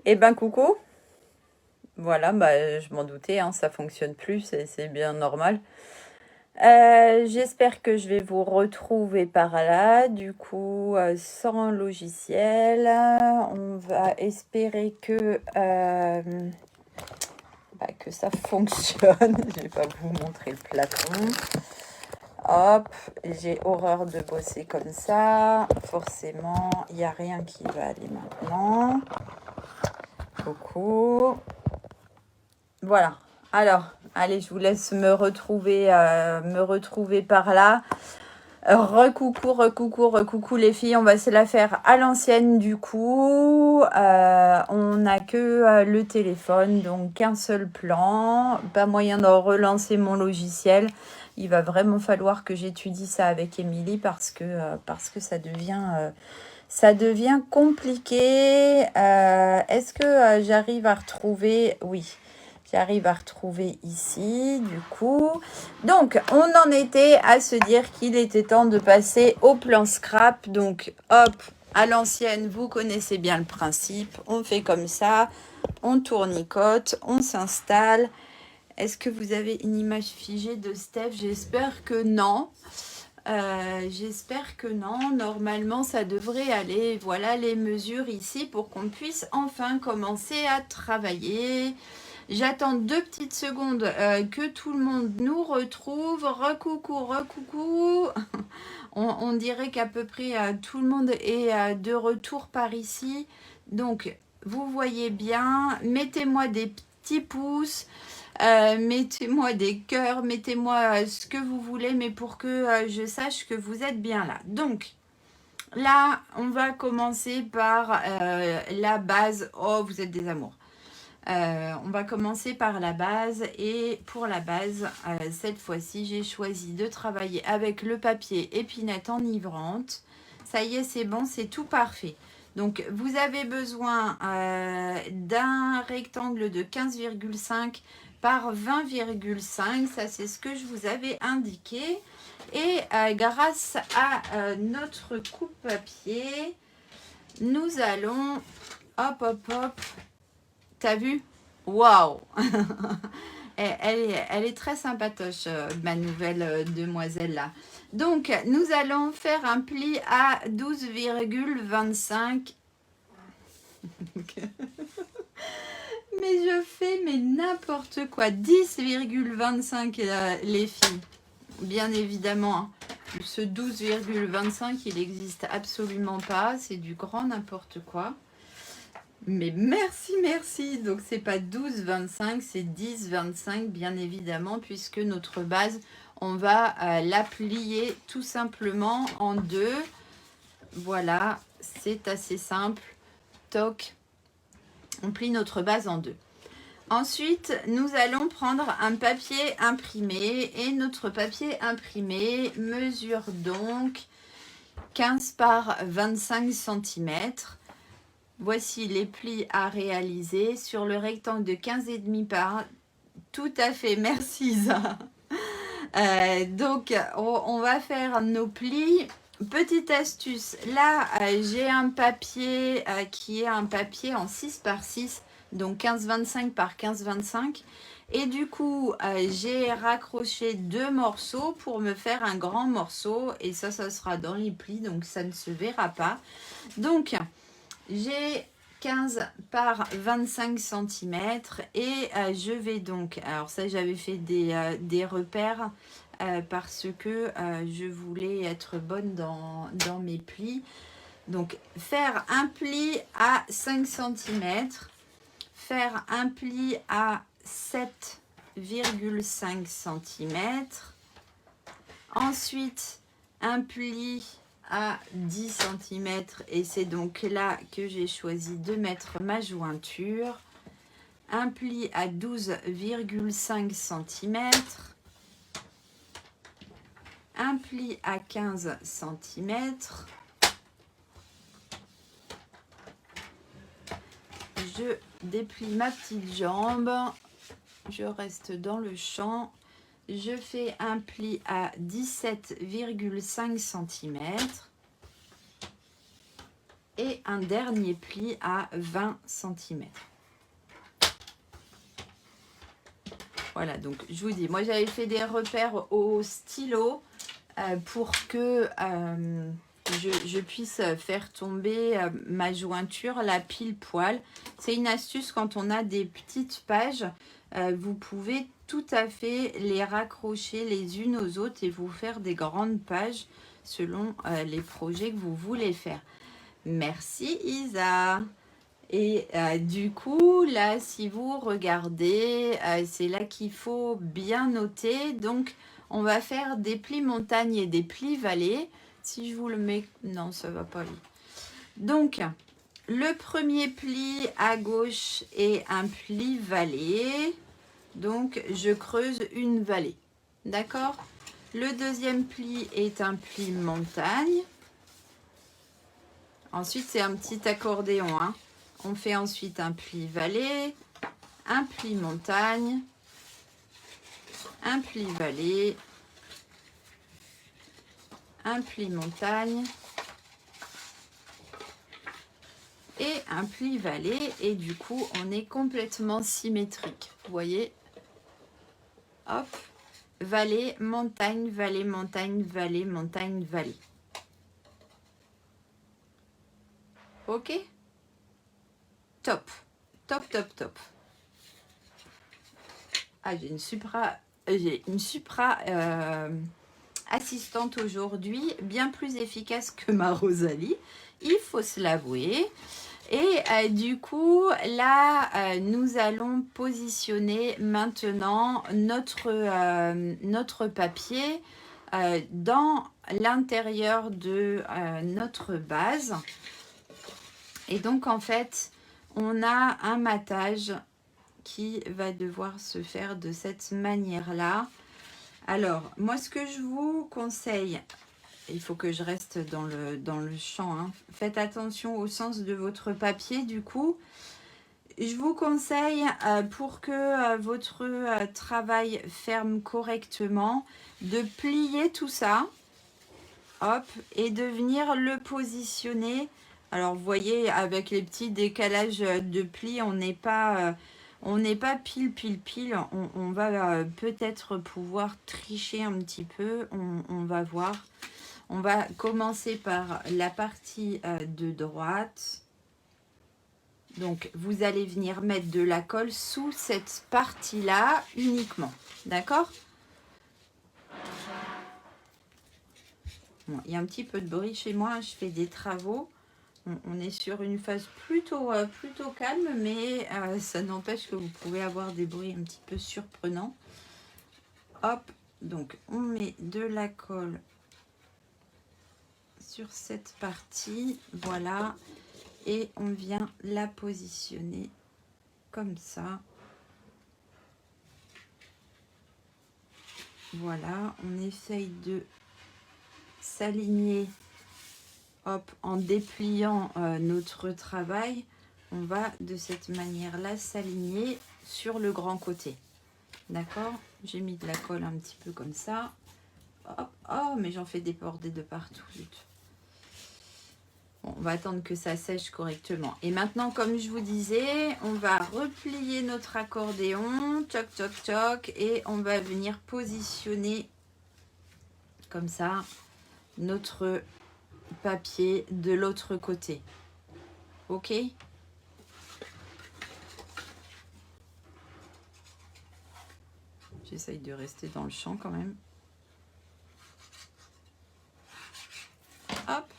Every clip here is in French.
Eh ben coucou, voilà, bah, je m'en doutais, hein, ça fonctionne plus, c'est bien normal. J'espère que je vais vous retrouver par là, du coup, sans logiciel. On va espérer que ça fonctionne. Je vais pas vous montrer le plafond. Hop, j'ai horreur de bosser comme ça. Forcément, il n'y a rien qui va aller maintenant. Coucou. Voilà. Alors, allez, je vous laisse me retrouver par là. Recoucou, recoucou, recoucou les filles. On va se la faire à l'ancienne du coup. On n'a que le téléphone, donc qu'un seul plan. Pas moyen de relancer mon logiciel. Il va vraiment falloir que j'étudie ça avec Émilie parce que ça devient compliqué. Est-ce que j'arrive à retrouver... Oui, j'arrive à retrouver ici, du coup. Donc, on en était à se dire qu'il était temps de passer au plan scrap. Donc, hop, à l'ancienne, vous connaissez bien le principe. On fait comme ça, on tournicote, on s'installe. Est-ce que vous avez une image figée de Steph? J'espère que non. J'espère que non. Normalement, ça devrait aller. Voilà les mesures ici pour qu'on puisse enfin commencer à travailler. J'attends 2 petites secondes que tout le monde nous retrouve. Recoucou, recoucou. On dirait qu'à peu près tout le monde est de retour par ici. Donc, vous voyez bien. Mettez-moi des petits pouces. Mettez-moi des cœurs, mettez-moi ce que vous voulez, mais pour que je sache que vous êtes bien là. Donc, là, on va commencer par la base. Oh, vous êtes des amours. On va commencer par la base et pour la base, cette fois-ci, j'ai choisi de travailler avec le papier épinette enivrante. Ça y est, c'est bon, c'est tout parfait. Donc, vous avez besoin d'un rectangle de 15,5 par 20,5. Ça, c'est ce que je vous avais indiqué. Et grâce à notre coupe-papier, nous allons... Hop, hop, hop. T'as vu? Waouh! Elle est très sympatoche, ma nouvelle demoiselle là. Donc, nous allons faire un pli à 12,25. Mais je fais n'importe quoi. 10,25 les filles. Bien évidemment, hein. Ce 12,25, il n'existe absolument pas. C'est du grand n'importe quoi. Mais merci, merci. Donc, c'est pas 12,25, c'est 10,25, bien évidemment, puisque notre base, on va la plier tout simplement en deux. Voilà, c'est assez simple. Toc, on plie notre base en deux. Ensuite, nous allons prendre un papier imprimé et notre papier imprimé mesure donc 15 par 25 cm. Voici les plis à réaliser sur le rectangle de 15,5 par... Tout à fait, merci Isa. Donc, on va faire nos plis. Petite astuce, là, j'ai un papier qui est un papier en 6 par 6, donc 15,25 par 15,25. Et du coup, j'ai raccroché 2 morceaux pour me faire un grand morceau. Et ça sera dans les plis, donc ça ne se verra pas. Donc, j'ai 15 par 25 cm et je vais donc, alors ça j'avais fait des repères parce que je voulais être bonne dans mes plis. Donc faire un pli à 5 cm, faire un pli à 7,5 cm, ensuite un pli à 10 cm et c'est donc là que j'ai choisi de mettre ma jointure. Un pli à 12,5 cm, un pli à 15 cm, je déplie ma petite jambe, je reste dans le champ, je fais un pli à 17,5 cm. et un dernier pli à 20 cm. Voilà, donc je vous dis, moi j'avais fait des repères au stylo pour que je puisse faire tomber ma jointure là pile poil. C'est une astuce quand on a des petites pages, vous pouvez tout à fait les raccrocher les unes aux autres et vous faire des grandes pages selon les projets que vous voulez faire. Merci Isa. Et du coup, là, si vous regardez, c'est là qu'il faut bien noter. Donc, on va faire des plis montagnes et des plis vallées. Si je vous le mets... Non, ça va pas. Donc, le premier pli à gauche est un pli vallée. Donc, je creuse une vallée. D'accord? Le deuxième pli est un pli montagne. Ensuite, c'est un petit accordéon, hein. On fait ensuite un pli vallée, un pli montagne, un pli vallée, un pli montagne et un pli vallée. Et du coup, on est complètement symétrique. Vous voyez? Hop, vallée, montagne, vallée, montagne, vallée, montagne, vallée. Ok? Top, top, top, top. Ah, j'ai une supra assistante aujourd'hui, bien plus efficace que ma Rosalie, il faut se l'avouer. Et du coup, là, nous allons positionner maintenant notre papier dans l'intérieur de notre base. Et donc, en fait, on a un matage qui va devoir se faire de cette manière-là. Alors, moi, ce que je vous conseille, il faut que je reste dans le champ, hein. Faites attention au sens de votre papier, du coup. Je vous conseille, pour que votre travail ferme correctement, de plier tout ça, hop, et de venir le positionner. Alors, vous voyez, avec les petits décalages de plis, on n'est pas pile. On va peut-être pouvoir tricher un petit peu. On va voir. On va commencer par la partie de droite. Donc, vous allez venir mettre de la colle sous cette partie-là uniquement. D'accord? Bon, il y a un petit peu de bruit chez moi. Je fais des travaux. On est sur une phase plutôt calme, mais ça n'empêche que vous pouvez avoir des bruits un petit peu surprenants. Hop, donc on met de la colle sur cette partie, voilà, et on vient la positionner comme ça. Voilà, on essaye de s'aligner. Hop, en dépliant notre travail, on va de cette manière-là s'aligner sur le grand côté. D'accord? J'ai mis de la colle un petit peu comme ça. Hop, oh, mais j'en fais déborder de partout. Bon, on va attendre que ça sèche correctement. Et maintenant, comme je vous disais, on va replier notre accordéon. Toc, toc, toc. Et on va venir positionner comme ça notre papier de l'autre côté. Ok? J'essaye de rester dans le champ quand même. Hop,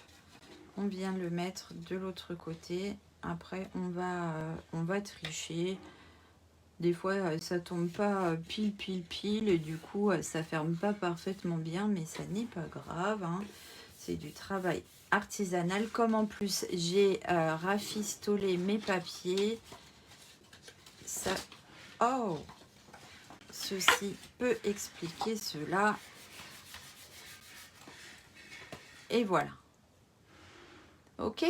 on vient le mettre de l'autre côté. Après, on va tricher. Des fois, ça tombe pas pile. Et du coup, ça ferme pas parfaitement bien. Mais ça n'est pas grave, hein. C'est du travail artisanal. Comme en plus, j'ai rafistolé mes papiers. Ça... Oh! Ceci peut expliquer cela. Et voilà. Ok?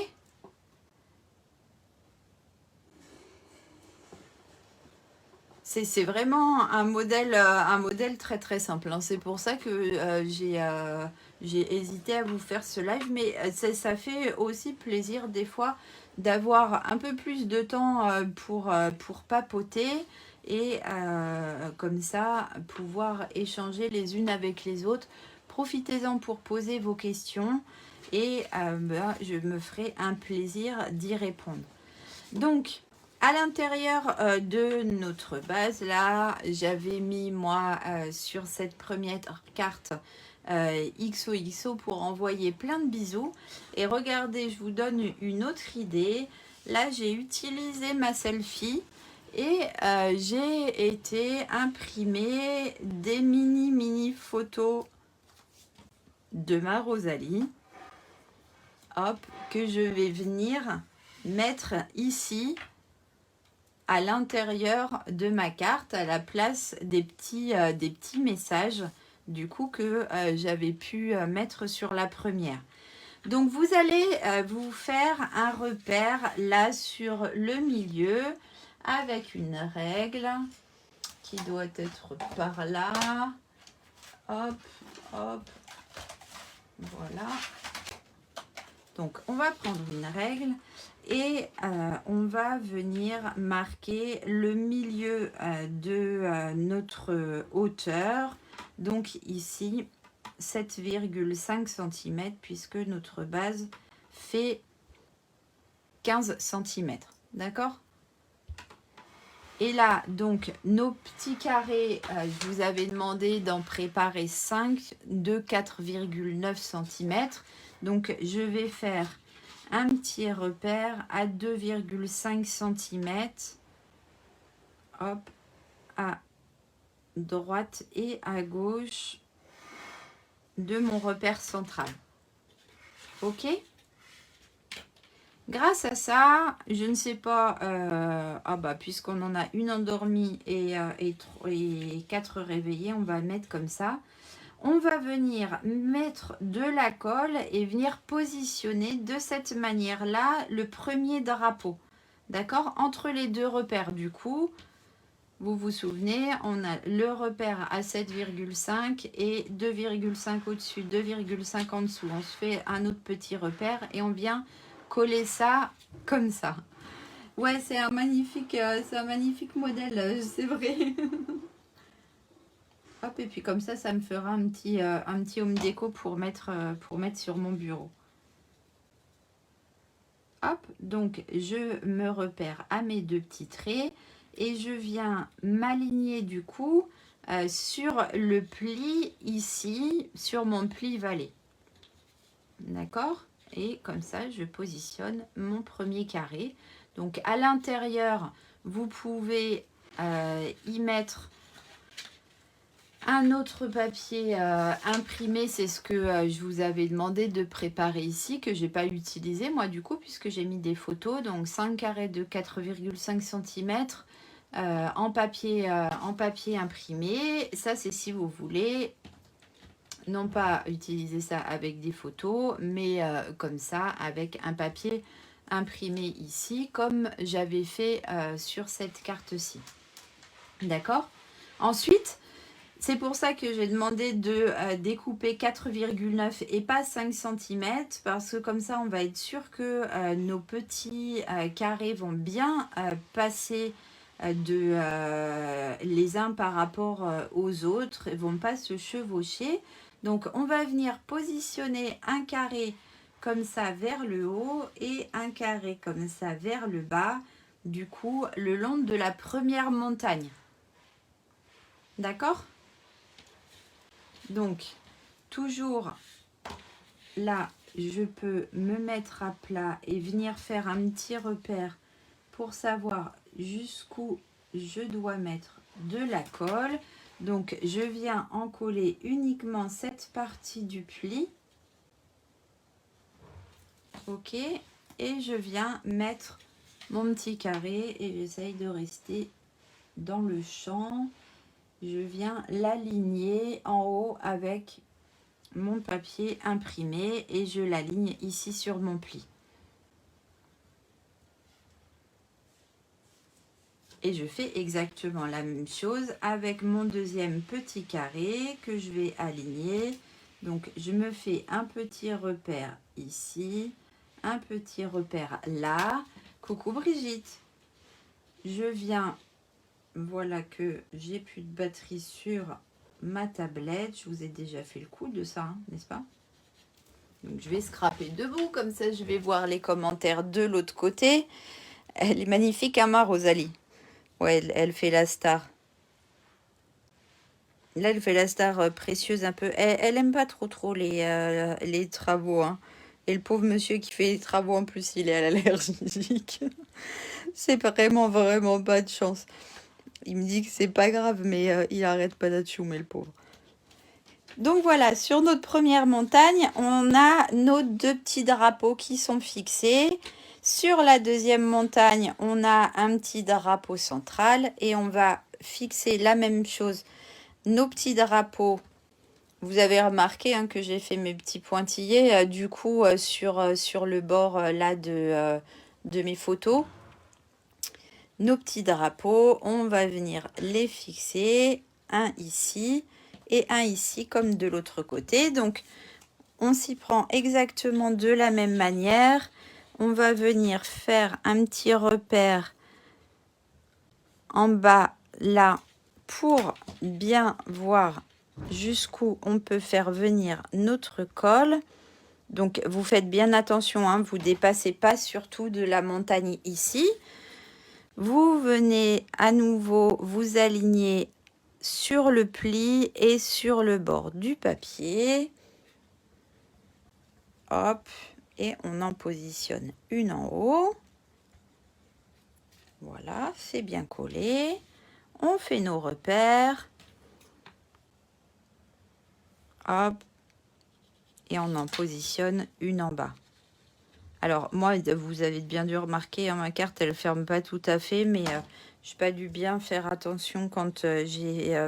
C'est vraiment un modèle très très simple, hein. C'est pour ça que j'ai hésité à vous faire ce live, mais ça fait aussi plaisir des fois d'avoir un peu plus de temps pour papoter et comme ça pouvoir échanger les unes avec les autres. Profitez-en pour poser vos questions et je me ferai un plaisir d'y répondre. Donc, à l'intérieur de notre base, là, j'avais mis, moi, sur cette première carte XOXO pour envoyer plein de bisous. Et regardez, je vous donne une autre idée. Là, j'ai utilisé ma selfie et j'ai été imprimer des mini photos de ma Rosalie. Hop, que je vais venir mettre ici à l'intérieur de ma carte à la place des petits messages du coup que j'avais pu mettre sur la première. Donc vous allez vous faire un repère là sur le milieu avec une règle qui doit être par là. Hop, hop, voilà. Donc on va prendre une règle et on va venir marquer le milieu de notre hauteur. Donc ici 7,5 cm puisque notre base fait 15 cm. D'accord ? Et là, donc, nos petits carrés, je vous avais demandé d'en préparer 5 de 4,9 cm. Donc, je vais faire un petit repère à 2,5 cm. Hop, à droite et à gauche de mon repère central. Ok ? Grâce à ça, je ne sais pas, puisqu'on en a une endormie et 4 réveillées, on va mettre comme ça. On va venir mettre de la colle et venir positionner de cette manière-là le premier drapeau. D'accord ? Entre les deux repères, du coup, vous vous souvenez, on a le repère à 7,5 et 2,5 au-dessus, 2,5 en dessous. On se fait un autre petit repère et on vient coller ça comme ça. Ouais, c'est un magnifique modèle, c'est vrai. Hop, et puis comme ça me fera un petit home déco pour mettre sur mon bureau. Hop, donc je me repère à mes deux petits traits et je viens m'aligner du coup sur le pli ici, sur mon pli valet. D'accord ? Et comme ça, je positionne mon premier carré. Donc à l'intérieur, vous pouvez y mettre un autre papier imprimé, c'est ce que je vous avais demandé de préparer ici, que je n'ai pas utilisé moi du coup, puisque j'ai mis des photos. Donc 5 carrés de 4,5 cm en papier imprimé. Ça, c'est si vous voulez, non pas utiliser ça avec des photos, mais comme ça, avec un papier imprimé ici, comme j'avais fait sur cette carte-ci. D'accord ? Ensuite, c'est pour ça que j'ai demandé de découper 4,9 et pas 5 cm, parce que comme ça, on va être sûr que nos petits carrés vont bien passer les uns par rapport aux autres, et vont pas se chevaucher. Donc, on va venir positionner un carré comme ça vers le haut et un carré comme ça vers le bas, du coup, le long de la première montagne. D'accord ? Donc, toujours là, je peux me mettre à plat et venir faire un petit repère pour savoir jusqu'où je dois mettre de la colle. Donc, je viens en coller uniquement cette partie du pli. Ok, et je viens mettre mon petit carré et j'essaye de rester dans le champ. Je viens l'aligner en haut avec mon papier imprimé et je l'aligne ici sur mon pli. Et je fais exactement la même chose avec mon deuxième petit carré que je vais aligner. Donc, je me fais un petit repère ici, un petit repère là. Coucou Brigitte. Je viens, voilà que j'ai plus de batterie sur ma tablette. Je vous ai déjà fait le coup de ça, hein, n'est-ce pas? Donc, je vais scraper debout, comme ça je vais voir les commentaires de l'autre côté. Elle est magnifique, hein, ma Rosalie. Ouais, elle fait la star. Là, elle fait la star précieuse un peu. Elle aime pas trop les travaux. Hein. Et le pauvre monsieur qui fait les travaux, en plus, il est allergique. C'est vraiment pas de chance. Il me dit que c'est pas grave, mais il arrête pas d'achoumer, le pauvre. Donc voilà, sur notre première montagne, on a nos deux petits drapeaux qui sont fixés. Sur la deuxième montagne, on a un petit drapeau central et on va fixer la même chose. Nos petits drapeaux, vous avez remarqué hein, que j'ai fait mes petits pointillés du coup sur le bord là de mes photos. Nos petits drapeaux, on va venir les fixer, un ici et un ici comme de l'autre côté. Donc, on s'y prend exactement de la même manière. On va venir faire un petit repère en bas là pour bien voir jusqu'où on peut faire venir notre col. Donc, vous faites bien attention, hein, vous ne dépassez pas surtout de la montagne ici. Vous venez à nouveau vous aligner sur le pli et sur le bord du papier. Hop, et on en positionne une en haut. Voilà, c'est bien collé. On fait nos repères. Hop, et on en positionne une en bas. Alors, moi, vous avez bien dû remarquer, hein, ma carte, elle ne ferme pas tout à fait, mais je n'ai pas dû bien faire attention quand j'ai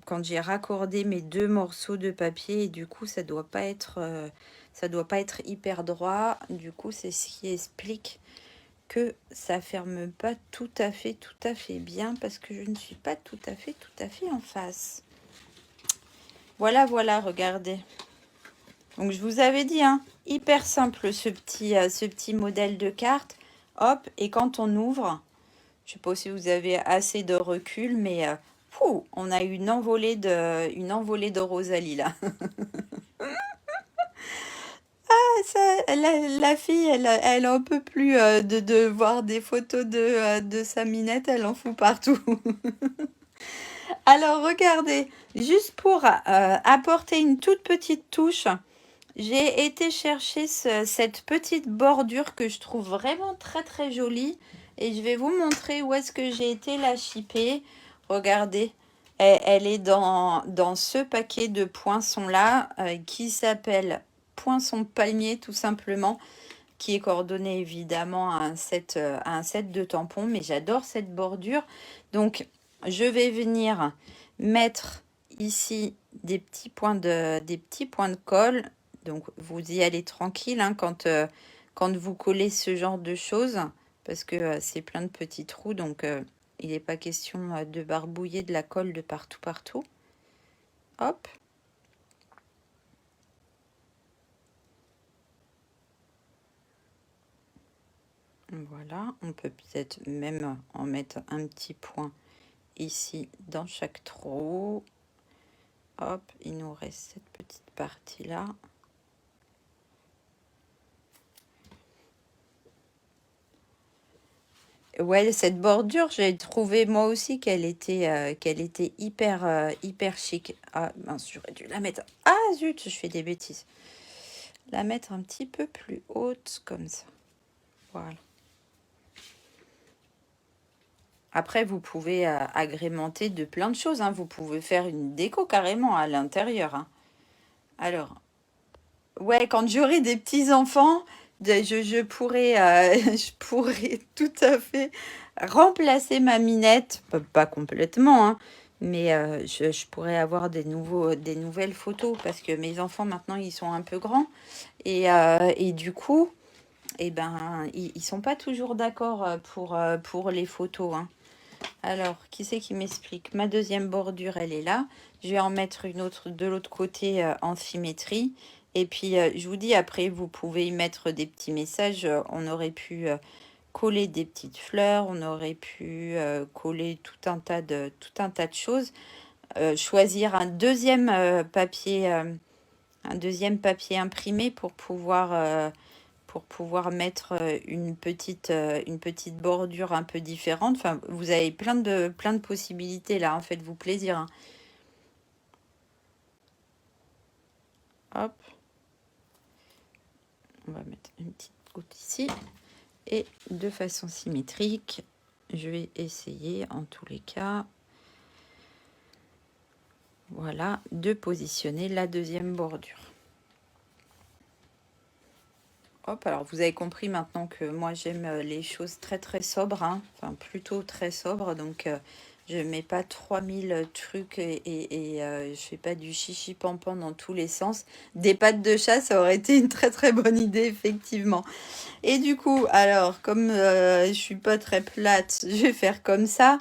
quand j'ai raccordé mes deux morceaux de papier, et du coup, ça doit pas être hyper droit. Du coup, c'est ce qui explique que ça ferme pas tout à fait bien, parce que je ne suis pas tout à fait en face. Voilà, regardez. Donc, je vous avais dit, hein, hyper simple ce petit modèle de carte. Hop, et quand on ouvre, je ne sais pas si vous avez assez de recul, mais on a une envolée de Rosalie, là. La fille, elle en peut plus de voir des photos de sa minette, elle en fout partout. Alors, regardez, juste pour apporter une toute petite touche, j'ai été chercher cette petite bordure que je trouve vraiment très jolie. Et je vais vous montrer où est-ce que j'ai été la shipper. Regardez, elle est dans ce paquet de poinçons-là qui s'appelle Poinçon Palmier tout simplement, qui est coordonné évidemment à un set de tampons. Mais j'adore cette bordure. Donc, je vais venir mettre ici des petits points de colle. Donc, vous y allez tranquille hein, quand vous collez ce genre de choses, parce que c'est plein de petits trous, donc il n'est pas question de barbouiller de la colle de partout. Hop. Voilà, on peut peut-être même en mettre un petit point ici dans chaque trou. Hop, il nous reste cette petite partie-là. Ouais, cette bordure, j'ai trouvé moi aussi qu'elle était hyper chic. Ah mince, j'aurais dû la mettre. Ah zut, je fais des bêtises. La mettre un petit peu plus haute comme ça. Voilà. Après, vous pouvez agrémenter de plein de choses. Hein. Vous pouvez faire une déco carrément à l'intérieur. Hein. Alors, ouais, quand j'aurai des petits-enfants, je pourrais, je pourrais tout à fait remplacer ma minette. Pas complètement, hein, mais je pourrais avoir des nouvelles photos parce que mes enfants, maintenant, ils sont un peu grands. Et du coup, eh ben, ils sont pas toujours d'accord pour les photos, hein. Alors, qui c'est qui m'explique? Ma deuxième bordure, elle est là. Je vais en mettre une autre de l'autre côté en symétrie. Et puis, je vous dis, après, vous pouvez y mettre des petits messages. On aurait pu coller des petites fleurs. On aurait pu coller tout un tas de choses. Choisir un deuxième papier imprimé pour pouvoir mettre une petite bordure un peu différente. Enfin, vous avez plein de possibilités là, hein. Faites-vous plaisir, hein. Hop, on va mettre une petite goutte ici. Et de façon symétrique, je vais essayer en tous les cas, voilà, de positionner la deuxième bordure. Hop, alors vous avez compris maintenant que moi j'aime les choses très très sobres, hein. Enfin plutôt très sobres, donc je mets pas 3000 trucs et je fais pas du chichi pampan dans tous les sens. Des pattes de chat, ça aurait été une très très bonne idée, effectivement. Et du coup, alors comme je suis pas très plate, je vais faire comme ça.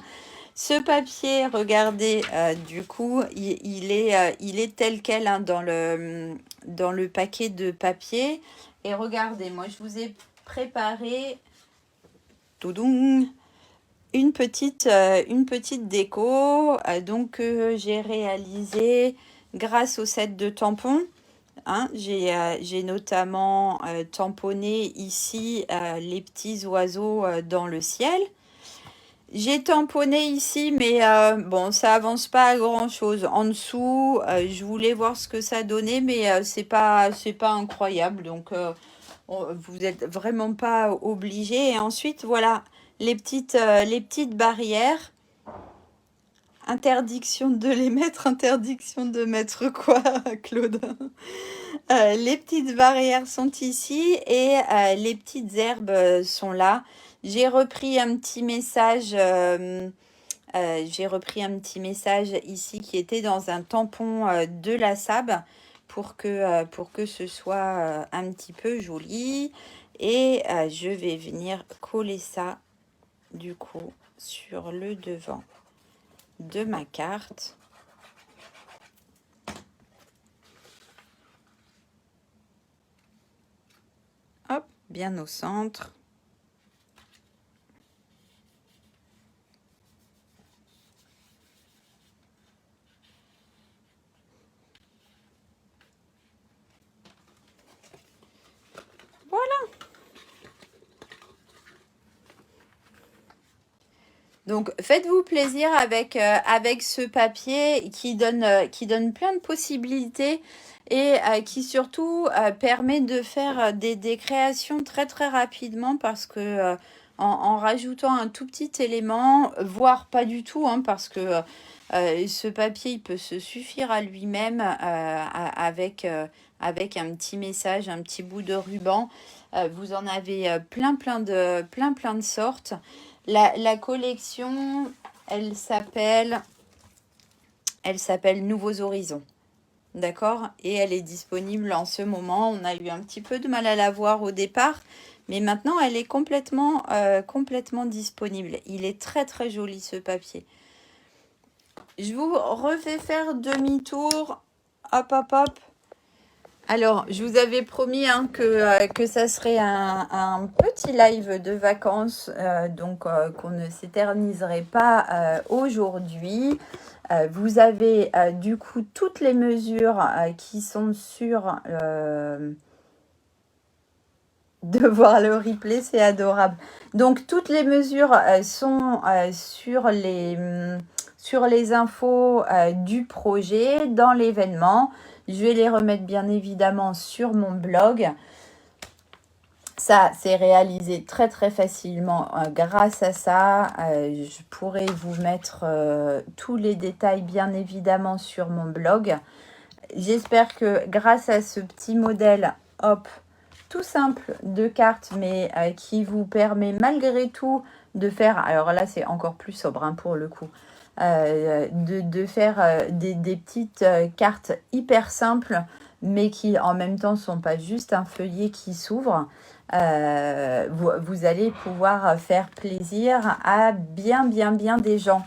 Ce papier, regardez, du coup, il est tel quel, hein, dans le paquet de papier. Et regardez, moi, je vous ai préparé toudoum, une petite déco donc j'ai réalisé grâce au set de tampons. Hein, j'ai notamment tamponné ici les petits oiseaux dans le ciel. J'ai tamponné ici, mais bon, ça avance pas à grand chose. En dessous, je voulais voir ce que ça donnait, mais c'est pas incroyable. Donc, vous n'êtes vraiment pas obligé. Et ensuite, voilà, les petites barrières. Interdiction de les mettre, interdiction de mettre quoi, Claude? Les petites barrières sont ici et les petites herbes sont là. J'ai repris un petit message. J'ai repris un petit message ici qui était dans un tampon de la SAB pour que ce soit un petit peu joli. Et je vais venir coller ça du coup sur le devant de ma carte. Hop, bien au centre. Voilà. Donc, faites-vous plaisir avec ce papier qui donne plein de possibilités et qui surtout permet de faire des créations très très rapidement parce que en rajoutant un tout petit élément, voire pas du tout, hein, parce que ce papier il peut se suffire à lui-même avec un petit message, un petit bout de ruban. Vous en avez plein de sortes. La collection, elle s'appelle Nouveaux Horizons. D'accord? Et elle est disponible en ce moment. On a eu un petit peu de mal à la voir au départ, mais maintenant elle est complètement disponible. Il est très très joli ce papier. Je vous refais faire demi-tour. Hop, hop, hop. Alors, je vous avais promis, hein, que ça serait un petit live de vacances, donc qu'on ne s'éterniserait pas aujourd'hui. Vous avez du coup toutes les mesures qui sont sur... de voir le replay, c'est adorable. Donc, toutes les mesures sont sur les infos du projet, dans l'événement. Je vais les remettre bien évidemment sur mon blog. Ça, c'est réalisé très très facilement grâce à ça. Je pourrais vous mettre tous les détails bien évidemment sur mon blog. J'espère que grâce à ce petit modèle, hop, tout simple de carte, mais qui vous permet malgré tout de faire, alors là c'est encore plus sobre, hein, pour le coup, de faire des petites cartes hyper simples, mais qui en même temps sont pas juste un feuillet qui s'ouvre. Vous allez pouvoir faire plaisir à bien des gens.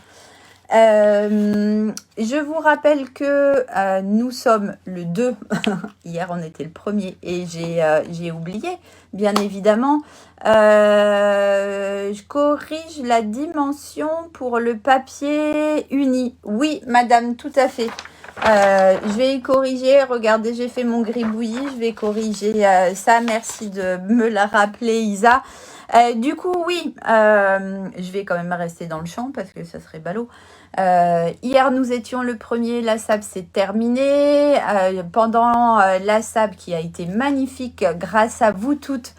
Je vous rappelle que nous sommes le 2. Hier, on était le 1er et j'ai oublié, bien évidemment. Je corrige la dimension pour le papier uni. Oui, madame, tout à fait. Je vais corriger. Regardez, j'ai fait mon gribouillis. Je vais corriger ça. Merci de me la rappeler, Isa. Du coup, oui, je vais quand même rester dans le champ parce que ça serait ballot. Hier, nous étions le 1er, la SAB s'est terminée. Pendant la SAB qui a été magnifique grâce à vous toutes,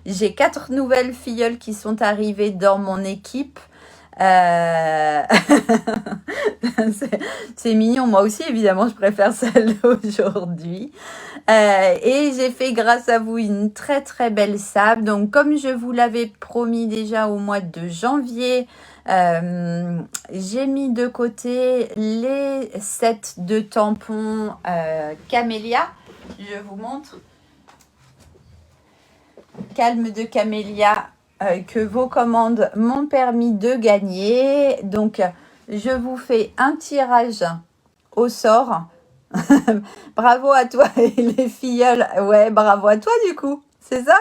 j'ai 4 nouvelles filleules qui sont arrivées dans mon équipe. C'est mignon, moi aussi évidemment je préfère celle d'aujourd'hui. Et j'ai fait grâce à vous une très belle SAB. Donc comme je vous l'avais promis déjà au mois de janvier, j'ai mis de côté les sets de tampons Camélia. Je vous montre. Calme de Camélia que vos commandes m'ont permis de gagner. Donc, je vous fais un tirage au sort. Bravo à toi et les filleules. Ouais, bravo à toi du coup. C'est ça?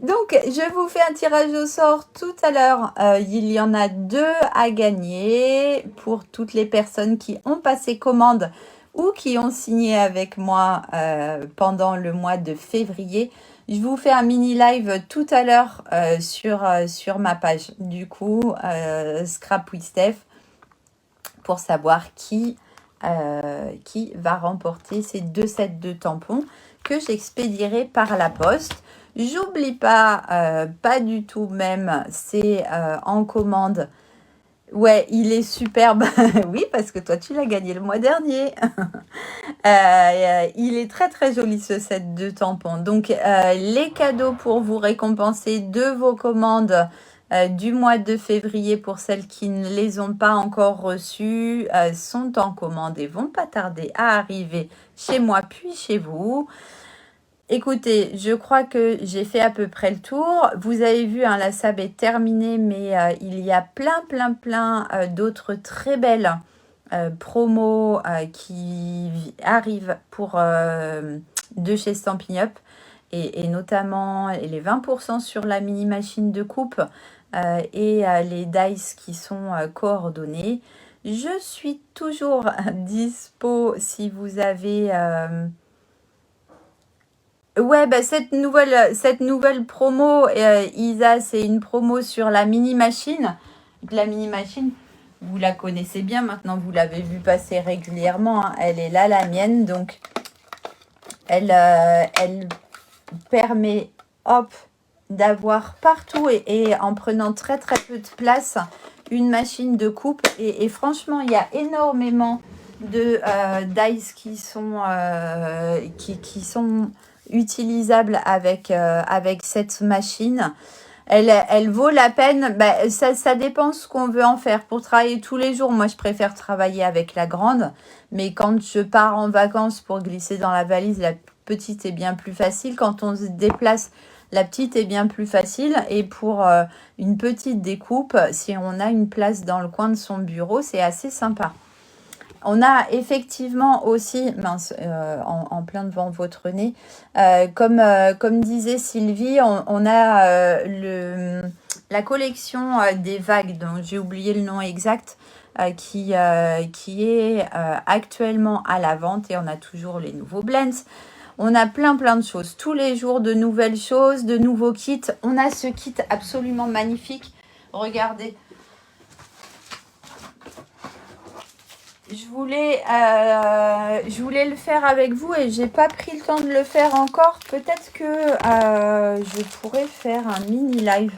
Donc, je vous fais un tirage au sort tout à l'heure. Il y en a 2 à gagner pour toutes les personnes qui ont passé commande ou qui ont signé avec moi pendant le mois de février. Je vous fais un mini live tout à l'heure sur ma page. Du coup, Scrap with Steph, pour savoir qui va remporter ces 2 sets de tampons que j'expédierai par la poste. J'oublie pas, pas du tout même, c'est en commande. Ouais, il est superbe. Oui, parce que toi, tu l'as gagné le mois dernier. Il est très joli ce set de tampons. Donc, les cadeaux pour vous récompenser de vos commandes du mois de février pour celles qui ne les ont pas encore reçues sont en commande et vont pas tarder à arriver chez moi puis chez vous. Écoutez, je crois que j'ai fait à peu près le tour. Vous avez vu, hein, la SAB est terminée, mais il y a plein d'autres très belles promos qui arrivent pour de chez Stampin' Up et notamment les 20% sur la mini machine de coupe et les dice qui sont coordonnés. Je suis toujours dispo si vous avez... Ouais, bah cette nouvelle promo, Isa, c'est une promo sur la mini machine. La mini machine, vous la connaissez bien maintenant, vous l'avez vu passer régulièrement, hein. Elle est là, la mienne, donc elle permet, hop, d'avoir partout et en prenant très peu de place, une machine de coupe. Et franchement, il y a énormément de dice qui sont utilisable avec cette machine. Elle vaut la peine. Bah, ça dépend ce qu'on veut en faire. Pour travailler tous les jours, moi je préfère travailler avec la grande, mais quand je pars en vacances pour glisser dans la valise, la petite est bien plus facile. Quand on se déplace, la petite est bien plus facile. Et pour une petite découpe, si on a une place dans le coin de son bureau, c'est assez sympa. On a effectivement aussi, mince, en plein devant votre nez, comme disait Sylvie, on a la collection des vagues, dont j'ai oublié le nom exact, qui est actuellement à la vente et on a toujours les nouveaux blends. On a plein de choses, tous les jours de nouvelles choses, de nouveaux kits. On a ce kit absolument magnifique, regardez. Je voulais le faire avec vous et j'ai pas pris le temps de le faire encore. Peut-être que je pourrais faire un mini live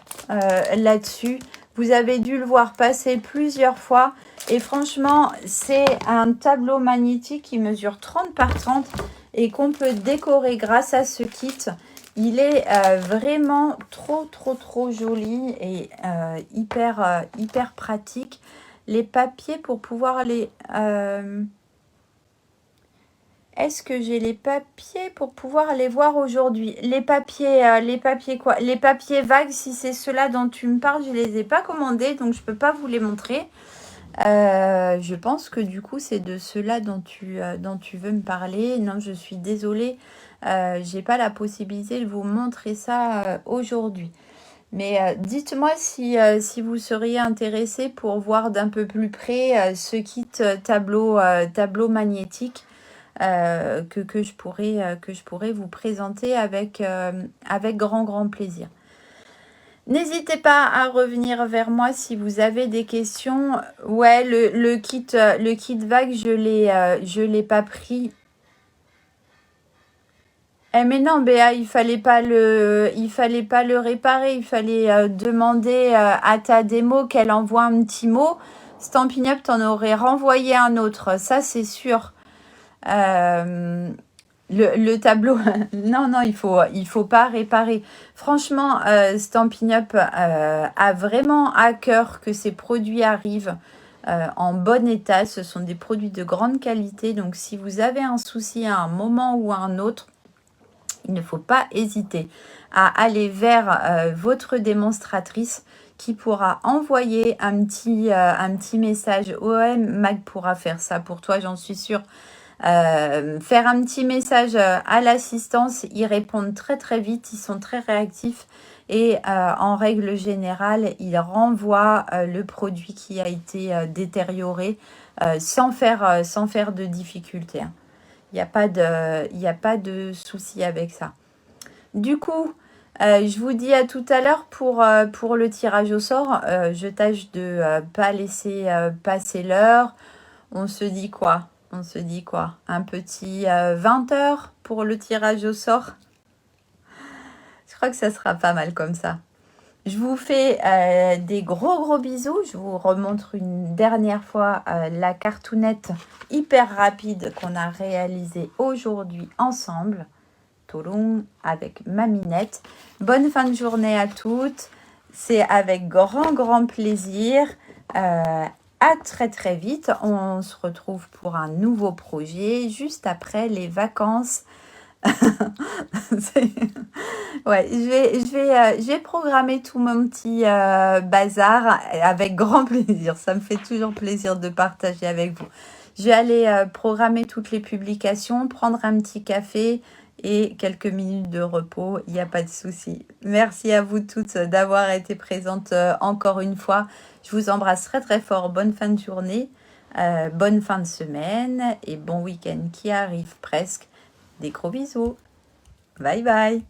là-dessus. Vous avez dû le voir passer plusieurs fois. Et franchement, c'est un tableau magnétique qui mesure 30 par 30 et qu'on peut décorer grâce à ce kit. Il est vraiment trop joli et hyper pratique. Les papiers pour pouvoir les Est-ce que j'ai les papiers pour pouvoir les voir aujourd'hui? Les papiers quoi? Les papiers vagues, si c'est ceux-là dont tu me parles, je les ai pas commandés, donc je peux pas vous les montrer. Je pense que du coup, c'est de ceux-là dont tu veux me parler. Non, je suis désolée, j'ai pas la possibilité de vous montrer ça aujourd'hui. Mais dites-moi si vous seriez intéressé pour voir d'un peu plus près ce kit tableau magnétique que je pourrais vous présenter avec grand plaisir. N'hésitez pas à revenir vers moi si vous avez des questions. Ouais, le kit vague, je l'ai pas pris. Mais non, Béa, il fallait pas le réparer. Il fallait demander à ta démo qu'elle envoie un petit mot. Stampin' Up t'en aurait renvoyé un autre, ça c'est sûr. Le tableau, non, il faut pas réparer. Franchement, Stampin' Up a vraiment à cœur que ces produits arrivent en bon état. Ce sont des produits de grande qualité. Donc, si vous avez un souci à un moment ou à un autre, il ne faut pas hésiter à aller vers votre démonstratrice qui pourra envoyer un petit message. OM Mag pourra faire ça pour toi, j'en suis sûre. Faire un petit message à l'assistance, ils répondent très vite, ils sont très réactifs et en règle générale, ils renvoient le produit qui a été détérioré sans faire de difficulté. Hein. Il n'y a pas de souci avec ça. Du coup, je vous dis à tout à l'heure pour le tirage au sort. Je tâche de pas laisser passer l'heure. On se dit quoi? Un petit 20 heures pour le tirage au sort. Je crois que ça sera pas mal comme ça. Je vous fais des gros bisous. Je vous remontre une dernière fois la cartoonette hyper rapide qu'on a réalisée aujourd'hui ensemble. Tolong avec Maminette. Bonne fin de journée à toutes. C'est avec grand plaisir. À très vite. On se retrouve pour un nouveau projet juste après les vacances. Ouais, je vais programmer tout mon petit bazar avec grand plaisir. Ça me fait toujours plaisir de partager avec vous. Je vais aller programmer toutes les publications, prendre un petit café et quelques minutes de repos. Il n'y a pas de souci. Merci à vous toutes d'avoir été présentes encore une fois. Je vous embrasse très fort. Bonne fin de journée, bonne fin de semaine et bon week-end qui arrive presque. Des gros bisous. Bye bye.